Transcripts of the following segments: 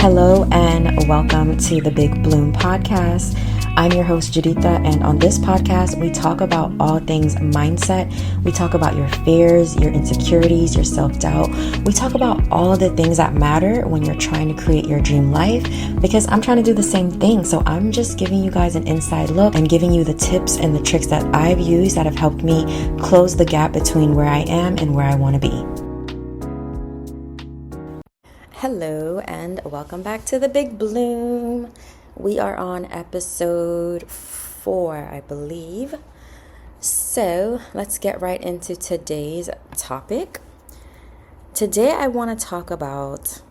Hello and welcome to the Big Bloom podcast. I'm your host Juditha, and on this podcast we talk about all things mindset. We talk about your fears, your insecurities, your self-doubt. We talk about all of the things that matter when you're trying to create your dream life, because I'm trying to do the same thing. So I'm just giving you guys an inside look and giving you the tips and the tricks that I've used that have helped me close the gap between where I am and where I want to be. Hello and welcome back to the Big Bloom. We are on episode 4, I believe. So let's get right into today's topic. Today I want to talk about,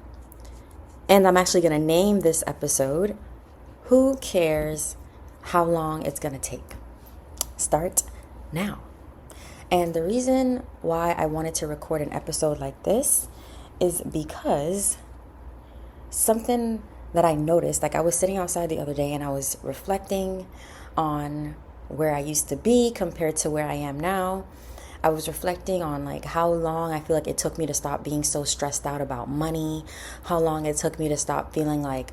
and I'm actually going to name this episode, Who Cares How Long It's Going to Take? Start now. And the reason why I wanted to record an episode like this is because something that I noticed, like I was sitting outside the other day and I was reflecting on where I used to be compared to where I am now. I was reflecting on like how long I feel like it took me to stop being so stressed out about money, how long it took me to stop feeling like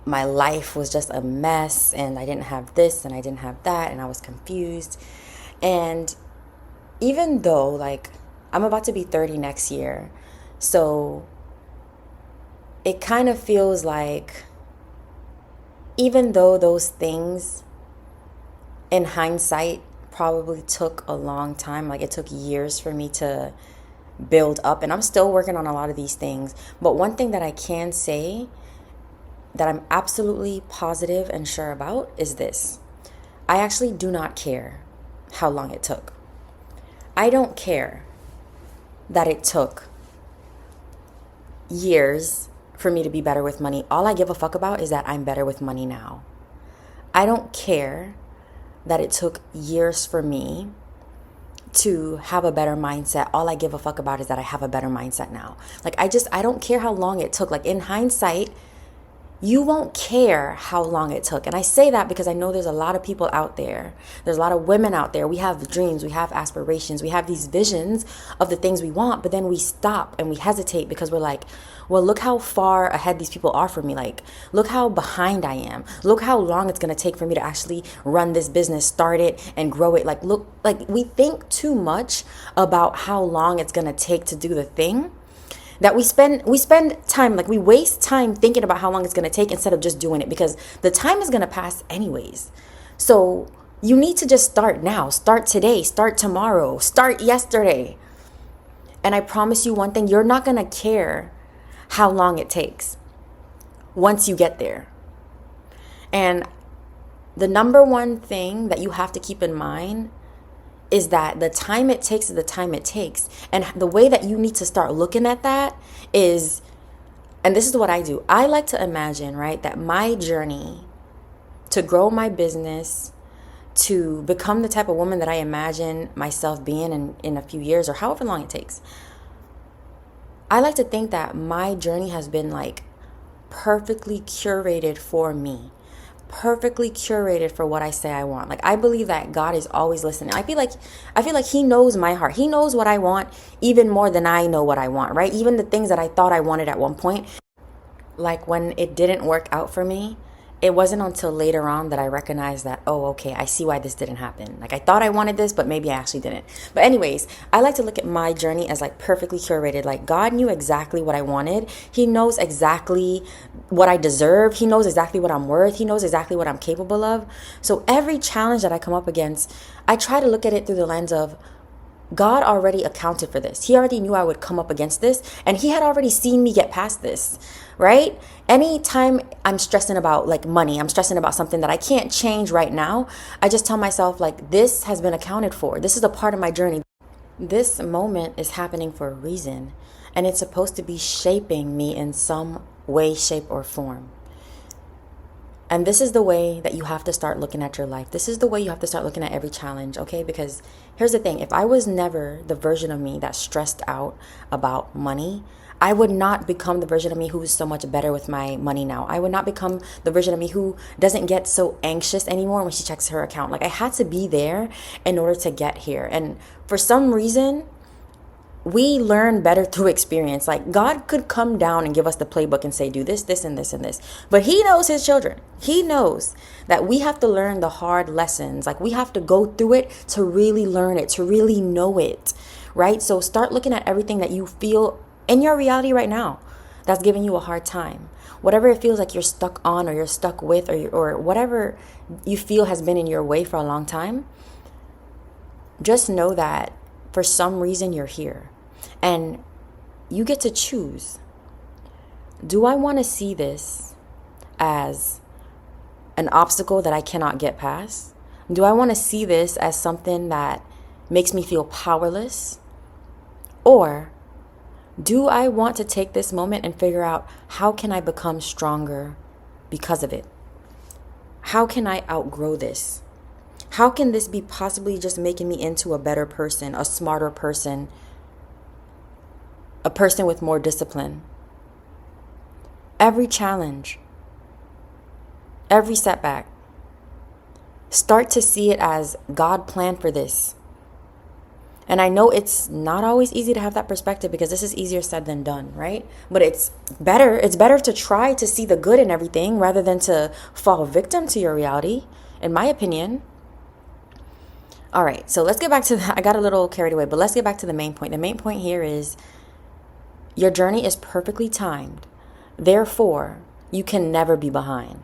my life was just a mess and I didn't have this and I didn't have that and I was confused. And even though like I'm about to be 30 next year, so it kind of feels like even though those things in hindsight probably took a long time, like it took years for me to build up, and I'm still working on a lot of these things. But one thing that I can say that I'm absolutely positive and sure about is this. I actually do not care how long it took. I don't care that it took years for me to be better with money. All I give a fuck about is that I'm better with money now. I don't care that it took years for me to have a better mindset. All I give a fuck about is that I have a better mindset now. Like I don't care how long it took. Like in hindsight, you won't care how long it took. And I say that because I know there's a lot of people out there. There's a lot of women out there. We have dreams, we have aspirations, we have these visions of the things we want, but then we stop and we hesitate because we're like, well, look how far ahead these people are from me. Like, look how behind I am. Look how long it's going to take for me to actually run this business, start it and grow it. Like, look, like we think too much about how long it's going to take to do the thing, that we spend time, like we waste time thinking about how long it's going to take instead of just doing it, because the time is going to pass anyways. So you need to just start now. Start today, start tomorrow, start yesterday. And I promise you one thing, you're not going to care how long it takes once you get there. And the number one thing that you have to keep in mind is that the time it takes is the time it takes. And the way that you need to start looking at that is, and this is what I do. I like to imagine, right, that my journey to grow my business, to become the type of woman that I imagine myself being in a few years or however long it takes. I like to think that my journey has been like perfectly curated for me. Perfectly curated for what I say I want. Like I believe that God is always listening. I feel like he knows my heart. He knows what I want even more than I know what I want, right? Even the things that I thought I wanted at one point, like when it didn't work out for me, it wasn't until later on that I recognized that, oh, okay, I see why this didn't happen. Like I thought I wanted this, but maybe I actually didn't. But anyways, I like to look at my journey as like perfectly curated. Like God knew exactly what I wanted. He knows exactly what I deserve. He knows exactly what I'm worth. He knows exactly what I'm capable of. So every challenge that I come up against, I try to look at it through the lens of, God already accounted for this. He already knew I would come up against this, and he had already seen me get past this, right? Anytime I'm stressing about like money, I'm stressing about something that I can't change right now, I just tell myself like, this has been accounted for. This is a part of my journey. This moment is happening for a reason, and it's supposed to be shaping me in some way, shape, or form. And this is the way that you have to start looking at your life. This is the way you have to start looking at every challenge, okay? Because here's the thing. If I was never the version of me that stressed out about money, I would not become the version of me who is so much better with my money now. I would not become the version of me who doesn't get so anxious anymore when she checks her account. Like I had to be there in order to get here. And for some reason, we learn better through experience. Like, God could come down and give us the playbook and say, do this, this, and this, and this. But he knows his children. He knows that we have to learn the hard lessons. Like, we have to go through it to really learn it, to really know it, right? So start looking at everything that you feel in your reality right now that's giving you a hard time. Whatever it feels like you're stuck on, or you're stuck with, or whatever you feel has been in your way for a long time, just know that for some reason you're here. And you get to choose. Do I want to see this as an obstacle that I cannot get past? Do I want to see this as something that makes me feel powerless? Or do I want to take this moment and figure out, how can I become stronger because of it? How can I outgrow this? How can this be possibly just making me into a better person, a smarter person, a person with more discipline? Every challenge, every setback, start to see it as God planned for this. And I know it's not always easy to have that perspective, because this is easier said than done, right? But it's better to try to see the good in everything rather than to fall victim to your reality, in my opinion. All right, so let's get back to I got a little carried away, but let's get back to the main point. The main point here is, your journey is perfectly timed. Therefore, you can never be behind.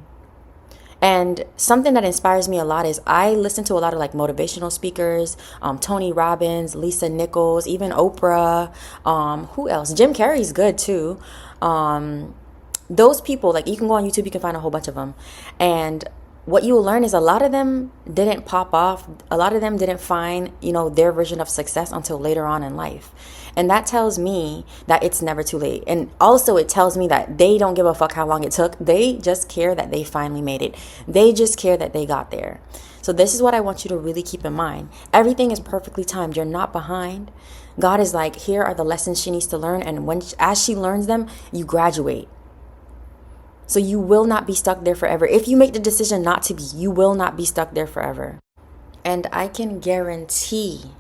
And something that inspires me a lot is, I listen to a lot of like motivational speakers, Tony Robbins, Lisa Nichols, even Oprah, who else? Jim Carrey's good too. Those people, like, you can go on YouTube, you can find a whole bunch of them. And what you will learn is, a lot of them didn't pop off. A lot of them didn't find, their version of success until later on in life. And that tells me that it's never too late. And also it tells me that they don't give a fuck how long it took. They just care that they finally made it. They just care that they got there. So this is what I want you to really keep in mind. Everything is perfectly timed. You're not behind. God is like, here are the lessons she needs to learn. And as she learns them, you graduate. So you will not be stuck there forever. If you make the decision not to be, you will not be stuck there forever. And I can guarantee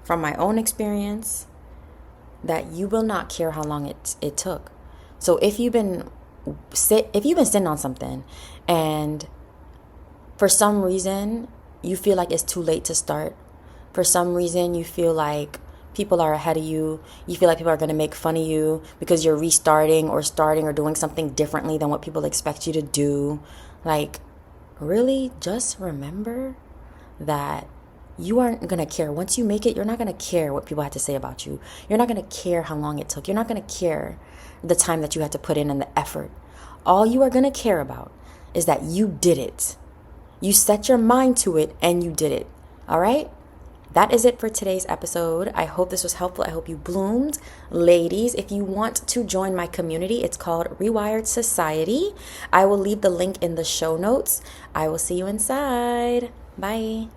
from my own experience that you will not care how long it took. So if you've been sitting on something, and for some reason you feel like it's too late to start, for some reason you feel like people are ahead of you, you feel like people are going to make fun of you because you're restarting or starting or doing something differently than what people expect you to do, like, really, just remember that you aren't going to care. Once you make it, you're not going to care what people had to say about you. You're not going to care how long it took. You're not going to care the time that you had to put in and the effort. All you are going to care about is that you did it. You set your mind to it and you did it. All right? That is it for today's episode. I hope this was helpful. I hope you bloomed. Ladies, if you want to join my community, it's called Rewired Society. I will leave the link in the show notes. I will see you inside. Bye.